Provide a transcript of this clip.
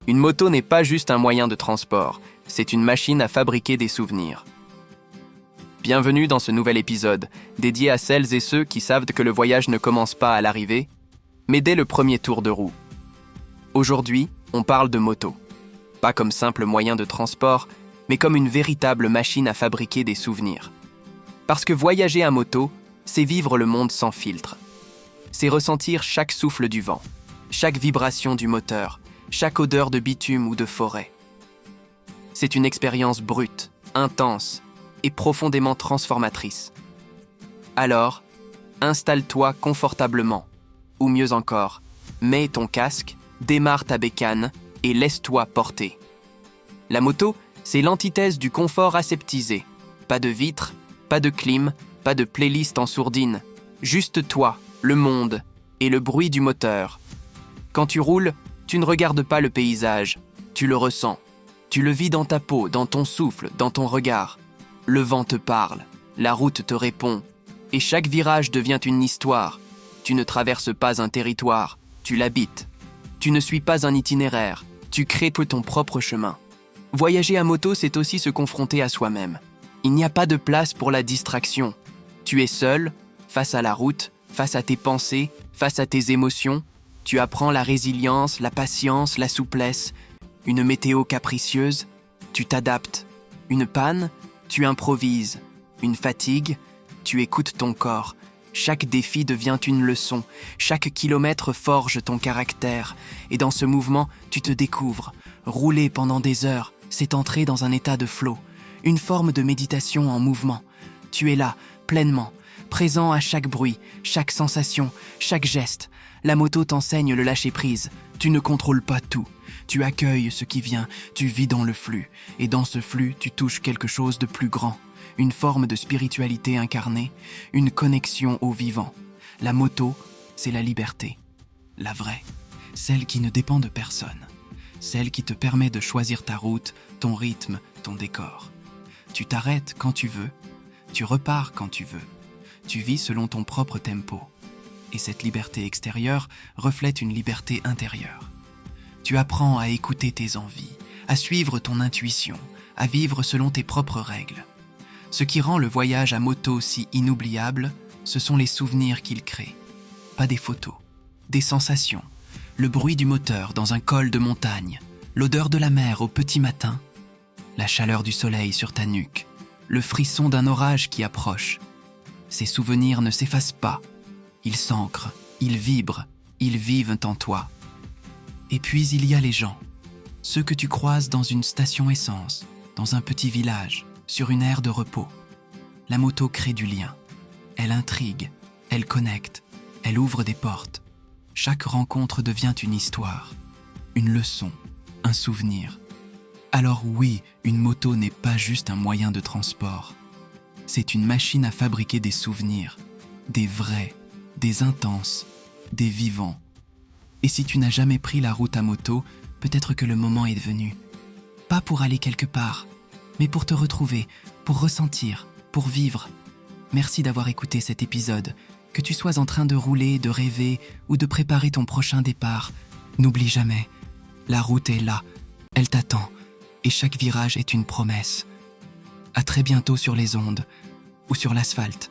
Une moto n'est pas juste un moyen de transport, c'est une machine à fabriquer des souvenirs. Bienvenue dans ce nouvel épisode, dédié à celles et ceux qui savent que le voyage ne commence pas à l'arrivée, mais dès le premier tour de roue. Aujourd'hui, on parle de moto. Pas comme simple moyen de transport, mais comme une véritable machine à fabriquer des souvenirs. Parce que voyager à moto, c'est vivre le monde sans filtre. C'est ressentir chaque souffle du vent, chaque vibration du moteur, chaque odeur de bitume ou de forêt. C'est une expérience brute, intense et profondément transformatrice. Alors, installe-toi confortablement, ou mieux encore, mets ton casque, démarre ta bécane et laisse-toi porter. La moto, c'est l'antithèse du confort aseptisé. Pas de vitres, pas de clim, pas de playlist en sourdine. Juste toi, le monde et le bruit du moteur. Quand tu roules, tu ne regardes pas le paysage, tu le ressens. Tu le vis dans ta peau, dans ton souffle, dans ton regard. Le vent te parle, la route te répond, et chaque virage devient une histoire. Tu ne traverses pas un territoire, tu l'habites. Tu ne suis pas un itinéraire, tu crées ton propre chemin. Voyager à moto, c'est aussi se confronter à soi-même. Il n'y a pas de place pour la distraction. Tu es seul, face à la route, face à tes pensées, face à tes émotions. Tu apprends la résilience, la patience, la souplesse. Une météo capricieuse, tu t'adaptes. Une panne, tu improvises. Une fatigue, tu écoutes ton corps. Chaque défi devient une leçon. Chaque kilomètre forge ton caractère. Et dans ce mouvement, tu te découvres. Rouler pendant des heures, c'est entrer dans un état de flow. Une forme de méditation en mouvement. Tu es là, pleinement, présent à chaque bruit, chaque sensation, chaque geste. La moto t'enseigne le lâcher-prise. Tu ne contrôles pas tout. Tu accueilles ce qui vient, tu vis dans le flux. Et dans ce flux, tu touches quelque chose de plus grand. Une forme de spiritualité incarnée, une connexion au vivant. La moto, c'est la liberté. La vraie. Celle qui ne dépend de personne. Celle qui te permet de choisir ta route, ton rythme, ton décor. Tu t'arrêtes quand tu veux. Tu repars quand tu veux. Tu vis selon ton propre tempo. Et cette liberté extérieure reflète une liberté intérieure. Tu apprends à écouter tes envies, à suivre ton intuition, à vivre selon tes propres règles. Ce qui rend le voyage à moto si inoubliable, ce sont les souvenirs qu'il crée. Pas des photos, des sensations, le bruit du moteur dans un col de montagne, l'odeur de la mer au petit matin, la chaleur du soleil sur ta nuque, le frisson d'un orage qui approche. Ces souvenirs ne s'effacent pas. Ils s'ancrent, ils vibrent, ils vivent en toi. Et puis il y a les gens, ceux que tu croises dans une station essence, dans un petit village, sur une aire de repos. La moto crée du lien. Elle intrigue, elle connecte, elle ouvre des portes. Chaque rencontre devient une histoire, une leçon, un souvenir. Alors oui, une moto n'est pas juste un moyen de transport. C'est une machine à fabriquer des souvenirs, des vrais, des intenses, des vivants. Et si tu n'as jamais pris la route à moto, peut-être que le moment est venu. Pas pour aller quelque part, mais pour te retrouver, pour ressentir, pour vivre. Merci d'avoir écouté cet épisode. Que tu sois en train de rouler, de rêver ou de préparer ton prochain départ, n'oublie jamais, la route est là, elle t'attend, et chaque virage est une promesse. À très bientôt sur les ondes ou sur l'asphalte.